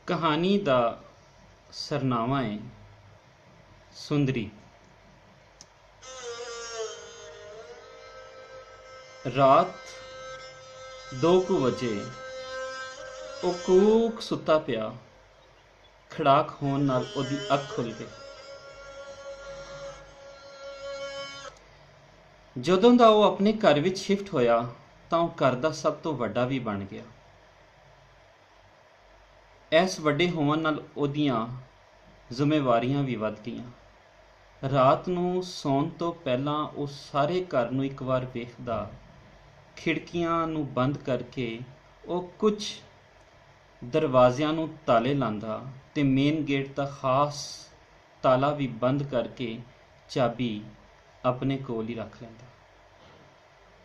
कहानी दा सरनामा है सुंदरी। रात 2 वजे ਉਹ ਕੂਕ ਸੁੱਤਾ ਪਿਆ। ਖੜਾਕ ਹੋਣ ਨਾਲ ਉਹਦੀ ਅੱਖ ਖੁੱਲ ਗਈ। ਜਦੋਂ ਦਾ ਉਹ ਆਪਣੇ ਘਰ ਵਿੱਚ ਸ਼ਿਫਟ ਹੋਇਆ ਤਾਂ ਉਹ ਘਰ ਦਾ ਸਭ ਤੋਂ ਵੱਡਾ ਵੀ ਬਣ ਗਿਆ। ਇਸ ਵੱਡੇ ਹੋਣ ਨਾਲ ਉਹਦੀਆਂ ਜ਼ਿੰਮੇਵਾਰੀਆਂ ਵੀ ਵੱਧ ਗਈਆਂ। ਰਾਤ ਨੂੰ ਸੌਣ ਤੋਂ ਪਹਿਲਾਂ ਉਹ ਸਾਰੇ ਘਰ ਨੂੰ ਇੱਕ ਵਾਰ ਵੇਖਦਾ। ਖਿੜਕੀਆਂ ਨੂੰ ਬੰਦ ਕਰਕੇ ਉਹ ਕੁਝ ਦਰਵਾਜ਼ਿਆਂ ਨੂੰ ਤਾਲੇ ਲਾਉਂਦਾ ਤੇ ਮੇਨ ਗੇਟ ਦਾ ਖਾਸ ਤਾਲਾ ਵੀ ਬੰਦ ਕਰਕੇ ਚਾਬੀ ਆਪਣੇ ਕੋਲ ਹੀ ਰੱਖ ਲੈਂਦਾ।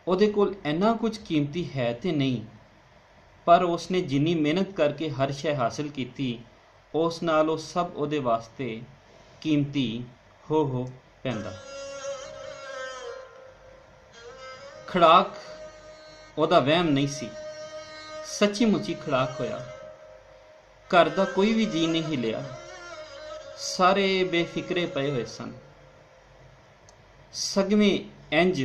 ਉਹਦੇ ਕੋਲ ਇੰਨਾ ਕੁਝ ਕੀਮਤੀ ਹੈ ਤੇ ਨਹੀਂ, ਪਰ ਉਸਨੇ ਜਿੰਨੀ ਮਿਹਨਤ ਕਰਕੇ ਹਰ ਸ਼ੈ ਹਾਸਿਲ ਕੀਤੀ ਉਸ ਨਾਲ ਉਹ ਸਭ ਉਹਦੇ ਵਾਸਤੇ ਕੀਮਤੀ ਹੋ ਪੈਂਦਾ। ਖੜਾਕ ਉਹਦਾ ਵਹਿਮ ਨਹੀਂ ਸੀ, ਸੱਚੀ ਮੁੱਚੀ ਖੜਾਕ ਹੋਇਆ। ਘਰ ਦਾ ਕੋਈ ਵੀ ਜੀਅ ਨਹੀਂ ਹਿੱਲਿਆ, ਸਾਰੇ ਬੇਫਿਕਰੇ ਪਏ ਹੋਏ ਸਨ। ਸਗਵੇਂ ਇੰਜ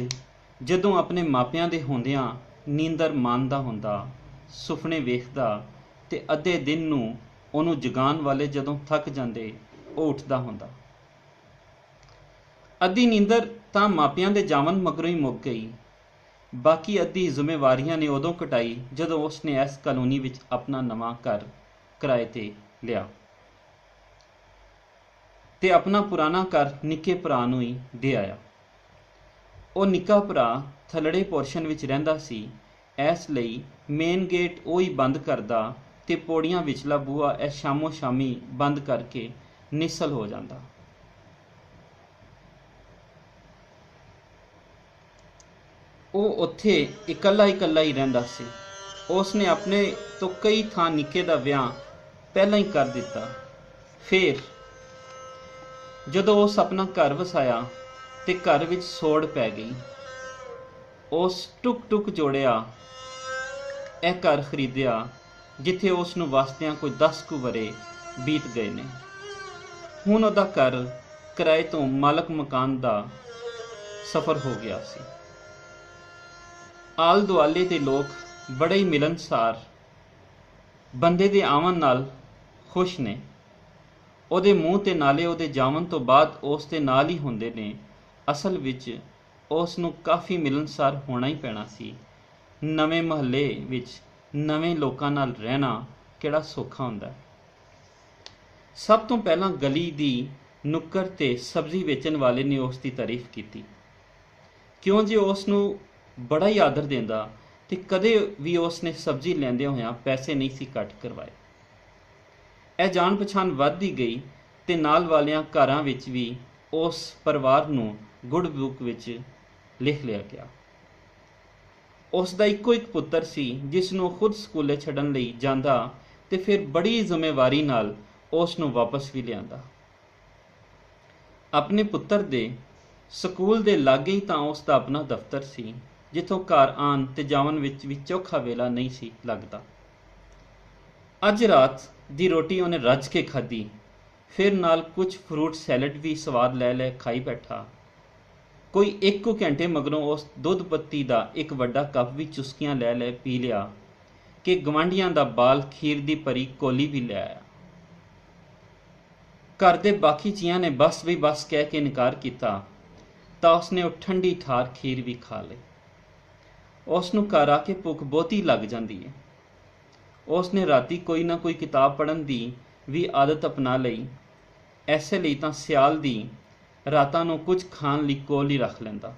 ਜਦੋਂ ਆਪਣੇ ਮਾਪਿਆਂ ਦੇ ਹੁੰਦਿਆਂ ਨੀਂਦਰ ਮਾਣਦਾ ਹੁੰਦਾ, ਸੁਪਨੇ ਵੇਖਦਾ ਤੇ ਅੱਧੇ ਦਿਨ ਨੂੰ ਉਹਨੂੰ ਜਗਾਉਣ ਵਾਲੇ ਜਦੋਂ ਥੱਕ ਜਾਂਦੇ ਉਹ ਉੱਠਦਾ ਹੁੰਦਾ। ਅੱਧੀ ਨੀਂਦਰ ਤਾਂ ਮਾਪਿਆਂ ਦੇ ਜਾਵਨ ਮਗਰੋਂ ਹੀ ਮੁੱਕ ਗਈ। ਬਾਕੀ ਅੱਧੀ ਜ਼ਿੰਮੇਵਾਰੀਆਂ ਨੇ ਉਦੋਂ ਕਟਾਈ ਜਦੋਂ ਉਸਨੇ ਇਸ ਕਲੋਨੀ ਵਿੱਚ ਆਪਣਾ ਨਵਾਂ ਘਰ ਕਿਰਾਏ ਤੇ ਲਿਆ ਤੇ ਆਪਣਾ ਪੁਰਾਣਾ ਘਰ ਨਿੱਕੇ ਭਰਾ ਨੂੰ ਹੀ ਦੇ ਆਇਆ। ਉਹ ਨਿੱਕਾ ਭਰਾ ਥੱਲੜੇ ਪੋਰਸ਼ਨ ਵਿੱਚ ਰਹਿੰਦਾ ਸੀ, ਇਸ ਲਈ ਮੇਨ ਗੇਟ ਉਹ ਹੀ ਬੰਦ ਕਰਦਾ ਤੇ ਪੌੜੀਆਂ ਵਿਚਲਾ ਬੂਹਾ ਇਹ ਸ਼ਾਮੋ ਸ਼ਾਮੀ ਬੰਦ ਕਰਕੇ ਨਿਸਲ ਹੋ ਜਾਂਦਾ। ਉਹ ਉੱਥੇ ਇਕੱਲਾ ਹੀ ਰਹਿੰਦਾ ਸੀ। ਉਸਨੇ ਆਪਣੇ ਤੋਂ ਕਈ ਥਾਂ ਨਿੱਕੇ ਦਾ ਵਿਆਹ ਪਹਿਲਾਂ ਹੀ ਕਰ ਦਿੱਤਾ। ਫਿਰ ਜਦੋਂ ਉਸ ਆਪਣਾ ਘਰ ਵਸਾਇਆ ਤੇ ਘਰ ਵਿੱਚ ਸੋੜ ਪੈ ਗਈ। ਉਸ ਟੁਕ ਜੋੜਿਆ ਇਹ ਘਰ ਖਰੀਦਿਆ ਜਿੱਥੇ ਉਸ ਨੂੰ ਵਸਦਿਆਂ ਕੋਈ 10 ਕੁ ਵਰ੍ਹੇ ਬੀਤ ਗਏ ਨੇ। ਹੁਣ ਉਹਦਾ ਘਰ ਕਿਰਾਏ ਤੋਂ ਮਾਲਕ ਮਕਾਨ ਦਾ ਸਫ਼ਰ ਹੋ ਗਿਆ ਸੀ। ਆਲ ਦੁਆਲੇ ਦੇ ਲੋਕ ਬੜੇ ਹੀ ਮਿਲਨਸਾਰ ਬੰਦੇ ਦੇ ਆਉਣ ਨਾਲ ਖੁਸ਼ ਨੇ। ਉਹਦੇ ਮੂੰਹ ਤੇ ਨਾਲੇ ਉਹਦੇ ਜਾਵਨ ਤੋਂ ਬਾਅਦ ਉਸ ਦੇ ਨਾਲ ਹੀ ਹੁੰਦੇ ਨੇ। ਅਸਲ ਵਿੱਚ ਉਸ ਨੂੰ ਕਾਫੀ ਮਿਲਨਸਾਰ ਹੋਣਾ ਹੀ ਪੈਣਾ ਸੀ। ਨਵੇਂ ਮਹੱਲੇ ਵਿੱਚ ਨਵੇਂ ਲੋਕਾਂ ਨਾਲ ਰਹਿਣਾ ਕਿਹੜਾ ਸੌਖਾ ਹੁੰਦਾ। ਸਭ ਤੋਂ ਪਹਿਲਾਂ ਗਲੀ ਦੀ ਨੁੱਕਰ ਤੇ ਸਬਜ਼ੀ ਵੇਚਣ ਵਾਲੇ ਨੇ ਉਸ ਦੀ ਤਾਰੀਫ ਕੀਤੀ, ਕਿਉਂ ਜੇ ਉਸ ਨੂੰ ਬੜਾ ਹੀ ਆਦਰ ਦਿੰਦਾ ਤੇ ਕਦੇ ਵੀ ਉਸ ਨੇ ਸਬਜ਼ੀ ਲੈਂਦਿਆਂ ਹੋਇਆਂ ਪੈਸੇ ਨਹੀਂ ਸੀ ਘੱਟ ਕਰਵਾਏ। ਇਹ ਜਾਣ ਪਛਾਣ ਵੱਧਦੀ ਗਈ ਤੇ ਨਾਲ ਵਾਲਿਆਂ ਘਰਾਂ ਵਿੱਚ ਵੀ ਉਸ ਪਰਿਵਾਰ ਨੂੰ ਗੁੱਡ ਬੁੱਕ ਵਿੱਚ ਲਿਖ ਲਿਆ ਗਿਆ। ਉਸ ਦਾ ਇੱਕੋ ਇੱਕ ਪੁੱਤਰ ਸੀ ਜਿਸ ਨੂੰ ਖੁਦ ਸਕੂਲੇ ਛੱਡਣ ਲਈ ਜਾਂਦਾ ਤੇ ਫਿਰ ਬੜੀ ਜ਼ਿੰਮੇਵਾਰੀ ਨਾਲ ਉਸ ਨੂੰ ਵਾਪਸ ਵੀ ਲਿਆਂਦਾ। ਆਪਣੇ ਪੁੱਤਰ ਦੇ ਸਕੂਲ ਦੇ ਲਾਗੇ ਹੀ ਤਾਂ ਉਸ ਦਾ ਆਪਣਾ ਦਫ਼ਤਰ ਸੀ, ਜਿੱਥੋਂ ਘਰ ਆਉਣ ਤੇ ਜਾਵਨ ਵਿੱਚ ਵੀ ਚੌਖਾ ਵੇਲਾ ਨਹੀਂ ਸੀ ਲੱਗਦਾ। ਅੱਜ ਰਾਤ ਦੀ ਰੋਟੀ ਉਹਨੇ ਰੱਜ ਕੇ ਖਾਧੀ, ਫਿਰ ਨਾਲ ਕੁਝ ਫਰੂਟ ਸੈਲਡ ਵੀ ਸਵਾਦ ਲੈ ਖਾਈ ਬੈਠਾ। ਕੋਈ 1 ਘੰਟੇ ਮਗਰੋਂ ਉਸ ਦੁੱਧ ਪੱਤੀ ਦਾ ਇੱਕ ਵੱਡਾ ਕੱਪ ਵੀ ਚੁਸਕੀਆਂ ਲੈ ਪੀ ਲਿਆ ਕਿ ਗਵਾਂਢੀਆਂ ਦਾ ਬਾਲ ਖੀਰ ਦੀ ਭਰੀ ਕੋਲੀ ਵੀ ਲੈ ਆਇਆ। ਘਰ ਦੇ ਬਾਕੀ ਜੀਆਂ ਨੇ ਬਸ ਵੀ ਬਸ ਕਹਿ ਕੇ ਇਨਕਾਰ ਕੀਤਾ ਤਾਂ ਉਸਨੇ ਉਹ ਠੰਡੀ ਠਾਰ ਖੀਰ ਵੀ ਖਾ ਲਈ। ਉਸ ਨੂੰ ਘਰ ਆ ਕੇ ਭੁੱਖ ਬਹੁਤੀ ਲੱਗ ਜਾਂਦੀ ਹੈ। ਉਸਨੇ ਰਾਤੀ ਕੋਈ ਨਾ ਕੋਈ ਕਿਤਾਬ ਪੜ੍ਹਨ ਦੀ ਵੀ ਆਦਤ ਅਪਣਾ ਲਈ। ਐਸੇ ਲਈ ਤਾਂ ਸਿਆਲ ਦੀ ਰਾਤਾਂ ਨੂੰ ਕੁਝ ਖਾਣ ਲਈ ਕੋਲ ਹੀ ਰੱਖ ਲੈਂਦਾ।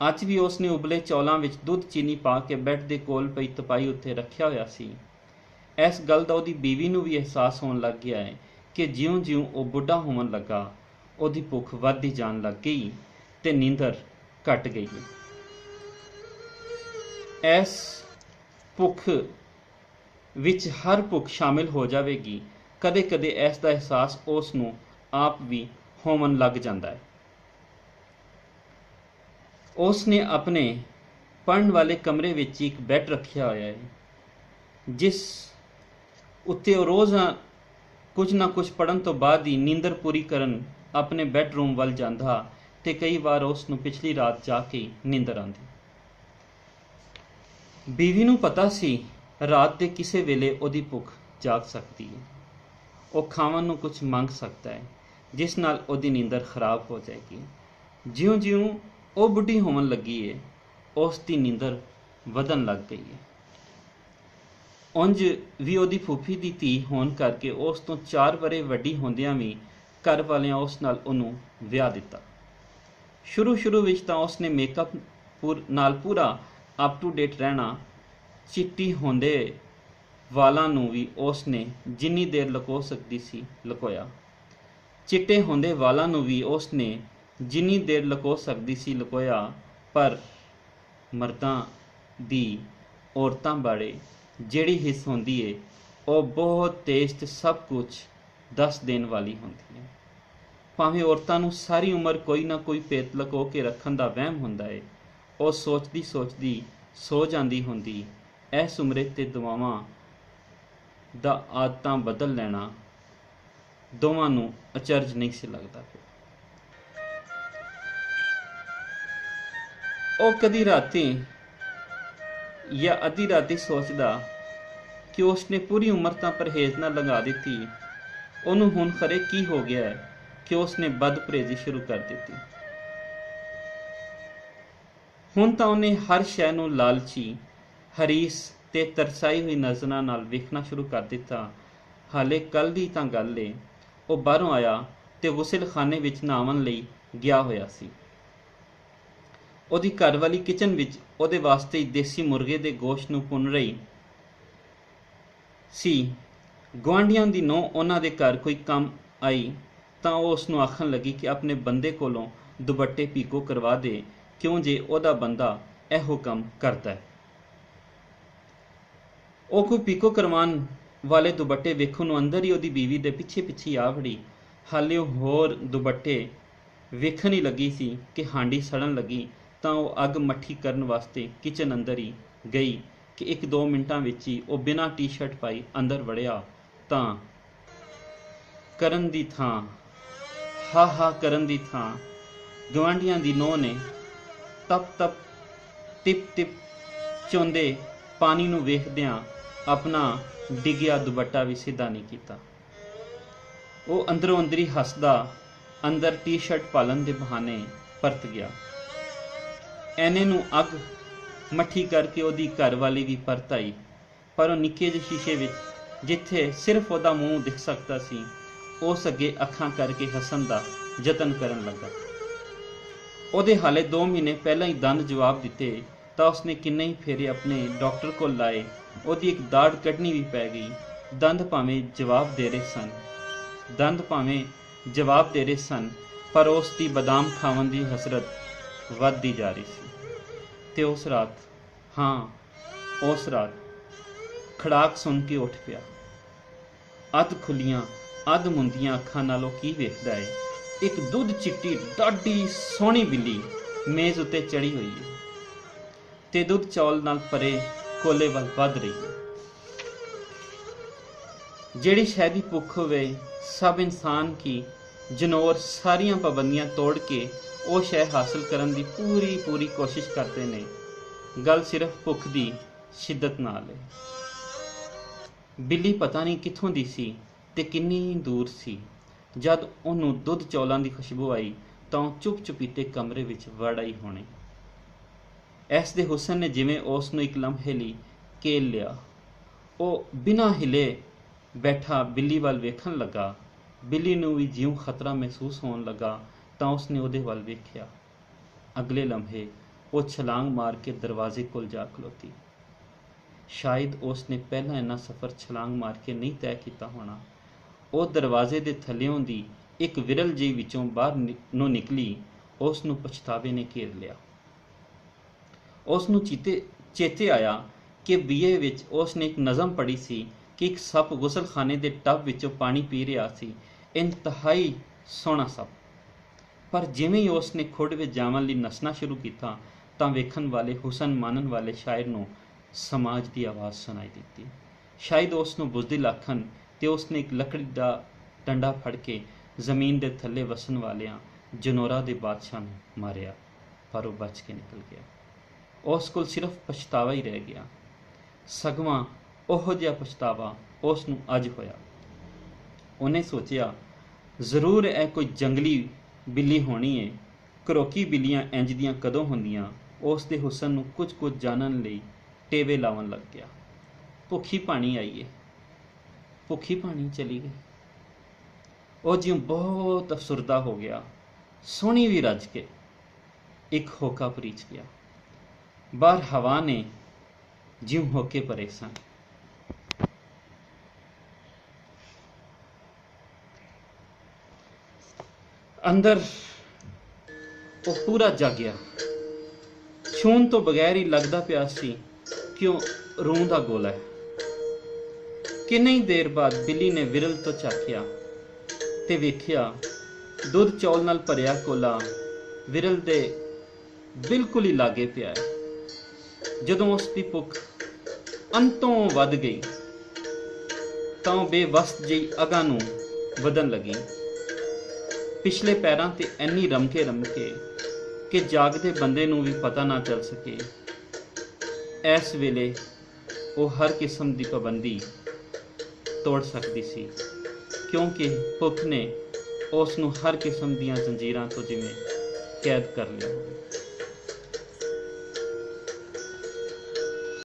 ਅੱਜ ਵੀ ਉਸਨੇ ਉਬਲੇ ਚੌਲਾਂ ਵਿੱਚ ਦੁੱਧ ਚੀਨੀ ਪਾ ਕੇ ਬੈੱਡ ਦੇ ਕੋਲ ਪਈ ਤਪਾਈ ਉੱਤੇ ਰੱਖਿਆ ਹੋਇਆ ਸੀ। ਇਸ ਗੱਲ ਦਾ ਉਹਦੀ ਬੀਵੀ ਨੂੰ ਵੀ ਅਹਿਸਾਸ ਹੋਣ ਲੱਗ ਗਿਆ ਹੈ ਕਿ ਜਿਉਂ ਉਹ ਬੁੱਢਾ ਹੋਣ ਲੱਗਾ ਉਹਦੀ ਭੁੱਖ ਵੱਧਦੀ ਜਾਣ ਲੱਗ ਗਈ ਤੇ ਨੀਂਦਰ ਘਟ ਗਈ ਹੈ। ਇਸ ਭੁੱਖ ਵਿੱਚ ਹਰ ਭੁੱਖ ਸ਼ਾਮਿਲ ਹੋ ਜਾਵੇਗੀ। ਕਦੇ ਕਦੇ ਇਸ ਦਾ ਅਹਿਸਾਸ ਉਸ ਨੂੰ ਆਪ ਵੀ ਹੋਣ ਲੱਗ ਜਾਂਦਾ ਹੈ। ਉਸ ਨੇ ਆਪਣੇ ਪੜ੍ਹਨ ਵਾਲੇ ਕਮਰੇ ਵਿੱਚ ਇੱਕ ਬੈੱਡ ਰੱਖਿਆ ਹੋਇਆ ਹੈ, ਜਿਸ ਉੱਤੇ ਉਹ ਰੋਜ਼ ਕੁਝ ਨਾ ਕੁਝ ਪੜ੍ਹਨ ਤੋਂ ਬਾਅਦ ਹੀ ਨੀਂਦਰ ਪੂਰੀ ਕਰਨ ਆਪਣੇ ਬੈੱਡਰੂਮ ਵੱਲ ਜਾਂਦਾ ਤੇ ਕਈ ਵਾਰ ਉਸ ਨੂੰ ਪਿਛਲੀ ਰਾਤ ਜਾ ਕੇ ਨੀਂਦਰ ਆਉਂਦੀ। ਬੀਵੀ ਨੂੰ ਪਤਾ ਸੀ ਰਾਤ ਦੇ ਕਿਸੇ ਵੇਲੇ ਉਹਦੀ ਭੁੱਖ ਜਾਗ ਸਕਦੀ ਹੈ, ਉਹ ਖਾਣ ਨੂੰ ਕੁਝ ਮੰਗ ਸਕਦਾ ਹੈ ਜਿਸ ਨਾਲ ਉਹਦੀ ਨੀਂਦਰ ਖਰਾਬ ਹੋ ਜਾਏਗੀ। ਜਿਉਂ-ਜਿਉਂ ਉਹ ਬੁੱਢੀ ਹੋਣ ਲੱਗੀ ਹੈ ਉਸ ਦੀ ਨੀਂਦਰ ਵਧਣ ਲੱਗ ਗਈ ਹੈ। ਉਂਝ ਵੀ ਉਹਦੀ ਫੁੱਫੀ ਦੀ ਧੀ ਹੋਣ ਕਰਕੇ ਉਸ ਤੋਂ 4 ਵਰ੍ਹੇ ਵੱਡੀ ਹੁੰਦਿਆਂ ਵੀ ਘਰ ਵਾਲਿਆਂ ਉਸ ਨਾਲ ਉਹਨੂੰ ਵਿਆਹ ਦਿੱਤਾ। ਸ਼ੁਰੂ ਵਿੱਚ ਤਾਂ ਉਸਨੇ ਮੇਕਅਪ ਨਾਲ ਪੂਰਾ ਅਪ ਟੂ ਡੇਟ ਰਹਿਣਾ, ਚਿੱਟੀ ਹੁੰਦੇ ਵਾਲਾਂ ਨੂੰ ਵੀ ਉਸਨੇ ਜਿੰਨੀ ਦੇਰ ਲੁਕੋ ਸਕਦੀ ਸੀ ਲੁਕੋਇਆ, ਚਿੱਟੇ ਹੁੰਦੇ ਵਾਲਾਂ ਨੂੰ ਵੀ ਉਸਨੇ ਜਿੰਨੀ ਦੇਰ ਲੁਕੋ ਸਕਦੀ ਸੀ ਲੁਕੋਇਆ। ਪਰ ਮਰਦਾਂ ਦੀ ਔਰਤਾਂ ਬਾਰੇ ਜਿਹੜੀ ਹਿੱਸ ਹੁੰਦੀ ਏ ਉਹ ਬਹੁਤ ਤੇਜ਼ ਤੇ ਸਭ ਕੁਝ ਦੱਸ ਦੇਣ ਵਾਲੀ ਹੁੰਦੀ ਹੈ। ਭਾਵੇਂ ਔਰਤਾਂ ਨੂੰ ਸਾਰੀ ਉਮਰ ਕੋਈ ਨਾ ਕੋਈ ਭੇਤ ਲੁਕੋ ਕੇ ਰੱਖਣ ਦਾ ਵਹਿਮ ਹੁੰਦਾ ਏ, ਉਹ ਸੋਚਦੀ ਸੋ ਜਾਂਦੀ ਹੁੰਦੀ ਇਸ ਉਮਰੇ ਤੇ ਦੁਆਵਾਂ ਦਾ ਆਦਤਾਂ ਬਦਲ ਲੈਣਾ ਦੋਵਾਂ ਨੂੰ ਅਚਰਜ ਨਹੀਂ ਸੀ ਲੱਗਦਾ। ਉਹ ਕਦੀ ਰਾਤੀ ਜਾਂ ਅੱਧੀ ਰਾਤੀ ਸੋਚਦਾ ਕਿ ਉਸਨੇ ਪੂਰੀ ਉਮਰ ਤਾਂ ਪਰਹੇਜ਼ ਨਾਲ ਲੰਘਾ ਦਿੱਤੀ, ਉਹਨੂੰ ਹੁਣ ਖਰੇ ਕੀ ਹੋ ਗਿਆ ਹੈ ਕਿ ਉਸਨੇ ਬਦਪਰਹੇਜ਼ੀ ਸ਼ੁਰੂ ਕਰ ਦਿੱਤੀ। ਹੁਣ ਤਾਂ ਉਹਨੇ ਹਰ ਸ਼ੈ ਨੂੰ ਲਾਲਚੀ, ਹਰੀਸ ਤੇ ਤਰਸਾਈ ਹੋਈ ਨਜ਼ਰਾਂ ਨਾਲ ਵੇਖਣਾ ਸ਼ੁਰੂ ਕਰ ਦਿੱਤਾ। ਹਾਲੇ ਕੱਲ੍ਹ ਦੀ ਤਾਂ ਗੱਲ ਏ, ਉਹ ਬਾਹਰੋਂ ਆਇਆ ਤੇ ਗੁਸਲਖਾਨੇ ਵਿੱਚ ਨਹਾਉਣ ਲਈ ਗਿਆ ਹੋਇਆ ਸੀ। ਉਹਦੀ ਘਰਵਾਲੀ ਕਿਚਨ ਵਿੱਚ ਉਹਦੇ ਵਾਸਤੇ ਦੇਸੀ ਮੁਰਗੇ ਦੇ ਗੋਸ਼ਤ ਨੂੰ ਭੁੰਨ ਰਹੀ ਸੀ। ਗੁਆਂਢੀਆਂ ਦੀ ਨੂੰਹ ਉਹਨਾਂ ਦੇ ਘਰ ਕੋਈ ਕੰਮ ਆਈ ਤਾਂ ਉਹ ਉਸ ਨੂੰ ਆਖਣ ਲੱਗੀ ਕਿ ਆਪਣੇ ਬੰਦੇ ਕੋਲੋਂ ਦੁਪੱਟੇ ਪੀਕੋ ਕਰਵਾ ਦੇ, ਕਿਉਂ ਜੇ ਉਹਦਾ ਬੰਦਾ ਇਹੋ ਕੰਮ ਕਰਦਾ ਹੈ। ਉਹ ਕੋਈ ਪੀਕੋ ਕਰਵਾਉਣ ਵਾਲੇ ਦੁਪੱਟੇ ਵੇਖਣ ਨੂੰ ਅੰਦਰ ਹੀ ਉਹਦੀ ਬੀਵੀ ਦੇ ਪਿੱਛੇ ਆ ਵੜੀ। ਹਾਲੇ ਉਹ ਹੋਰ ਦੁਪੱਟੇ ਵੇਖਣ ਹੀ ਲੱਗੀ ਸੀ ਕਿ ਹਾਂਡੀ ਸੜਨ ਲੱਗੀ ਤਾਂ ਉਹ ਅੱਗ ਮੱਠੀ ਕਰਨ ਵਾਸਤੇ ਕਿਚਨ ਅੰਦਰ ਹੀ ਗਈ ਕਿ 1-2 ਮਿੰਟਾਂ ਵਿੱਚ ਹੀ ਉਹ ਬਿਨਾਂ ਟੀ-ਸ਼ਰਟ ਪਾਈ ਅੰਦਰ ਵੜਿਆ ਤਾਂ ਕਰਨ ਦੀ ਥਾਂ ਕਰਨ ਦੀ ਥਾਂ ਗੁਆਂਢੀਆਂ ਦੀ ਨੂੰਹ ਨੇ ਟਿਪ ਚੋਂਦੇ ਪਾਣੀ ਨੂੰ ਵੇਖਦਿਆਂ ਆਪਣਾ ਡਿੱਗਿਆ ਦੁਪੱਟਾ ਵੀ ਸਿੱਧਾ ਨਹੀਂ ਕੀਤਾ। ਉਹ ਅੰਦਰੋਂ ਅੰਦਰੀ ਹੱਸਦਾ ਅੰਦਰ ਟੀ-ਸ਼ਰਟ ਪਾਲਣ ਦੇ ਬਹਾਨੇ ਪਰਤ ਗਿਆ। ਐਨੇ ਨੂੰ ਅੱਗ ਮੱਠੀ ਕਰਕੇ ਉਹਦੀ ਘਰਵਾਲੀ ਵੀ ਪਰਤ ਆਈ, ਪਰ ਉਹ ਨਿੱਕੇ ਜਿਹੇ ਸ਼ੀਸ਼ੇ ਵਿੱਚ ਜਿੱਥੇ ਸਿਰਫ ਉਹਦਾ ਮੂੰਹ ਦਿਖ ਸਕਦਾ ਸੀ ਉਸ ਅੱਗੇ ਅੱਖਾਂ ਕਰਕੇ ਹੱਸਣ ਦਾ ਯਤਨ ਕਰਨ ਲੱਗਾ। ਉਹਦੇ ਹਾਲੇ 2 ਮਹੀਨੇ ਪਹਿਲਾਂ ਹੀ ਦੰਦ ਜਵਾਬ ਦਿੱਤੇ ਤਾਂ ਉਸਨੇ ਕਿੰਨੇ ਹੀ ਫੇਰੇ ਆਪਣੇ ਡਾਕਟਰ ਕੋਲ ਲਾਏ। ਉਹਦੀ ਇੱਕ ਦਾੜ ਕੱਢਣੀ ਵੀ ਪੈ ਗਈ। ਦੰਦ ਭਾਵੇਂ ਜਵਾਬ ਦੇ ਰਹੇ ਸਨ ਪਰ ਉਸ ਦੀ ਬਦਾਮ ਖਾਵਣ ਦੀ ਹਸਰਤ ਵੱਧਦੀ ਜਾ ਰਹੀ ਸੀ। ਤੇ ਉਸ ਰਾਤ ਖੜਾਕ ਸੁਣ ਕੇ ਉੱਠ ਪਿਆ। ਅੱਧ ਖੁੱਲੀਆਂ ਅੱਧ ਮੁੰਦੀਆਂ ਅੱਖਾਂ ਨਾਲ ਉਹ ਕੀ ਵੇਖਦਾ ਏ? ਇੱਕ ਦੁੱਧ ਚਿੱਟੀ ਡਾਢੀ ਸੋਹਣੀ ਬਿੱਲੀ ਮੇਜ਼ ਉੱਤੇ ਚੜੀ ਹੋਈ ਹੈ ਤੇ ਦੁੱਧ ਚੌਲ ਨਾਲ ਭਰੇ ਕੋਲੇ ਵੱਲ ਵੱਧ ਰਹੀ ਹੈ। ਜਿਹੜੀ ਸ਼ੈ ਦੀ ਭੁੱਖ ਹੋਵੇ ਸਭ ਇਨਸਾਨ ਕੀ ਜਨੌਰ ਸਾਰੀਆਂ ਪਾਬੰਦੀਆਂ ਤੋੜ ਕੇ ਉਹ ਸ਼ੈ ਹਾਸਲ ਕਰਨ ਦੀ ਪੂਰੀ ਕੋਸ਼ਿਸ਼ ਕਰਦੇ ਨੇ। ਗੱਲ ਸਿਰਫ ਭੁੱਖ ਦੀ ਸ਼ਿੱਦਤ ਨਾਲ ਹੈ। ਬਿੱਲੀ ਪਤਾ ਨਹੀਂ ਕਿੱਥੋਂ ਦੀ ਸੀ ਤੇ ਕਿੰਨੀ ਦੂਰ ਸੀ। ਜਦ ਉਹਨੂੰ ਦੁੱਧ ਚੌਲਾਂ ਦੀ ਖੁਸ਼ਬੂ ਆਈ ਤਾਂ ਉਹ ਚੁੱਪ-ਚੁਪੀਤੇ ਕਮਰੇ ਵਿੱਚ ਵੜ ਆਈ ਹੋਣੀ। ਇਸ ਦੇ ਹੁਸਨ ਨੇ ਜਿਵੇਂ ਉਸ ਨੂੰ ਇੱਕ ਲਮਹੇ ਲਈ ਕੇਲ ਲਿਆ। ਉਹ ਬਿਨਾਂ ਹਿਲੇ ਬੈਠਾ ਬਿੱਲੀ ਵੱਲ ਵੇਖਣ ਲੱਗਾ। ਬਿੱਲੀ ਨੂੰ ਵੀ ਜਿਉਂ ਖਤਰਾ ਮਹਿਸੂਸ ਹੋਣ ਲੱਗਾ ਤਾਂ ਉਸਨੇ ਉਹਦੇ ਵੱਲ ਵੇਖਿਆ। ਅਗਲੇ ਲਮਹੇ ਉਹ ਛਲਾਂਗ ਮਾਰ ਕੇ ਦਰਵਾਜ਼ੇ ਕੋਲ ਜਾ ਖਲੋਤੀ। ਸ਼ਾਇਦ ਉਸਨੇ ਪਹਿਲਾਂ ਇੰਨਾ ਸਫ਼ਰ ਛਲਾਂਗ ਮਾਰ ਕੇ ਨਹੀਂ ਤੈਅ ਕੀਤਾ ਹੋਣਾ। ਉਹ ਦਰਵਾਜ਼ੇ ਦੇ ਥੱਲਿਓਂ ਦੀ ਇੱਕ ਵਿਰਲ ਜਿਹੀ ਵਿੱਚੋਂ ਬਾਹਰ ਨੂੰ ਨਿਕਲੀ। ਉਸ ਨੂੰ ਪਛਤਾਵੇ ਨੇ ਘੇਰ ਲਿਆ। ਉਸ ਨੂੰ ਚੇਤੇ ਆਇਆ ਕਿ BA ਵਿੱਚ ਉਸ ਨੇ ਇੱਕ ਨਜ਼ਮ ਪੜ੍ਹੀ ਸੀ ਕਿ ਇੱਕ ਸੱਪ ਗੁਸਲਖਾਨੇ ਦੇ ਟੱਬ ਵਿੱਚੋਂ ਪਾਣੀ ਪੀ ਰਿਹਾ ਸੀ। ਇੰਤਹਾਈ ਸੋਹਣਾ ਸੱਪ। ਪਰ ਜਿਵੇਂ ਹੀ ਉਸ ਨੇ ਖੁੱਡ ਵਿੱਚ ਜਾਵਣ ਲਈ ਨੱਸਣਾ ਸ਼ੁਰੂ ਕੀਤਾ ਤਾਂ ਵੇਖਣ ਵਾਲੇ ਹੁਸਨ ਮਾਣਨ ਵਾਲੇ ਸ਼ਾਇਰ ਨੂੰ ਸਮਾਜ ਦੀ ਆਵਾਜ਼ ਸੁਣਾਈ ਦਿੱਤੀ। ਸ਼ਾਇਦ ਉਸ ਨੂੰ ਬੁਜ਼ਦਿਲ ਆਖਣ ਤੇ ਉਸਨੇ ਇੱਕ ਲੱਕੜੀ ਦਾ ਡੰਡਾ ਫੜ ਕੇ ਜ਼ਮੀਨ ਦੇ ਥੱਲੇ ਵਸਣ ਵਾਲਿਆਂ ਜਨੌਰਾਂ ਦੇ ਬਾਦਸ਼ਾਹ ਨੂੰ ਮਾਰਿਆ, ਪਰ ਉਹ ਬਚ ਕੇ ਨਿਕਲ ਗਿਆ। ਉਸ ਕੋਲ ਸਿਰਫ ਪਛਤਾਵਾ ਹੀ ਰਹਿ ਗਿਆ। ਸਗਵਾਂ ਉਹੋ ਜਿਹਾ ਪਛਤਾਵਾ ਉਸ ਨੂੰ ਅੱਜ ਹੋਇਆ। ਉਹਨੇ ਸੋਚਿਆ, ਜ਼ਰੂਰ ਇਹ ਕੋਈ ਜੰਗਲੀ ਬਿੱਲੀ ਹੋਣੀ ਏ। ਘਰੋਕੀ ਬਿੱਲੀਆਂ ਇੰਜ ਦੀਆਂ ਕਦੋਂ ਹੁੰਦੀਆਂ। ਉਸ ਦੇ ਹੁਸਨ ਨੂੰ ਕੁਝ ਕੁਝ ਜਾਣਨ ਲਈ ਟੇਵੇ ਲਾਉਣ ਲੱਗ ਗਿਆ। ਭੁੱਖੀ ਪਾਣੀ ਆਈ ਏ, ਭੁੱਖੀ ਪਾਣੀ ਚਲੀ ਗਈ। ਉਹ ਜਿਉਂ ਬਹੁਤ ਅਫਸੁਰਦਾ ਹੋ ਗਿਆ, ਸੋਹਣੀ ਵੀ ਰੱਜ ਕੇ ਇੱਕ ਹੋਕਾ ਪਰੀਚ ਗਿਆ। ਬਾਹਰ ਹਵਾ ਨੇ ਜਿਉਂ ਹੋਕੇ ਭਰੇ ਸਨ। ਅੰਦਰ ਉਹ ਪੂਰਾ ਜਾਗਿਆ। ਛੂਹਣ ਤੋਂ ਬਗੈਰ ਹੀ ਲੱਗਦਾ ਪਿਆ ਸੀ ਕਿ ਉਹ ਰੂਹ ਦਾ ਗੋਲਾ ਹੈ। ਕਿੰਨੀ ਦੇਰ ਬਾਅਦ ਬਿੱਲੀ ਨੇ ਵਿਰਲ ਤੋਂ ਝਾਕਿਆ ਤੇ ਵੇਖਿਆ ਦੁੱਧ ਚੌਲ ਨਾਲ ਭਰਿਆ ਕੋਲਾ ਵਿਰਲ ਦੇ ਬਿਲਕੁਲ ਹੀ ਲਾਗੇ ਪਿਆ ਹੈ। ਜਦੋਂ ਉਸ ਦੀ ਭੁੱਖ ਅੰਤੋਂ ਵੱਧ ਗਈ ਤਾਂ ਉਹ ਬੇਵਸ ਜਿਹੀ ਅਗਾਂਹ ਨੂੰ ਵਧਣ ਲੱਗੀ। ਪਿਛਲੇ ਪੈਰਾਂ ਤੇ ਇੰਨੀ ਰਮਕੇ ਕਿ ਜਾਗਦੇ ਬੰਦੇ ਨੂੰ ਵੀ ਪਤਾ ਨਾ ਚੱਲ ਸਕੇ। ਇਸ ਵੇਲੇ ਉਹ ਹਰ ਕਿਸਮ ਦੀ ਪਾਬੰਦੀ ਤੋੜ ਸਕਦੀ ਸੀ, ਕਿਉਂਕਿ ਭੁੱਖ ਨੇ ਉਸ ਨੂੰ ਹਰ ਕਿਸਮ ਦੀਆਂ ਜ਼ੰਜੀਰਾਂ ਤੋਂ ਜਿਵੇਂ ਕੈਦ ਕਰ ਲਿਆ ਹੋਵੇ।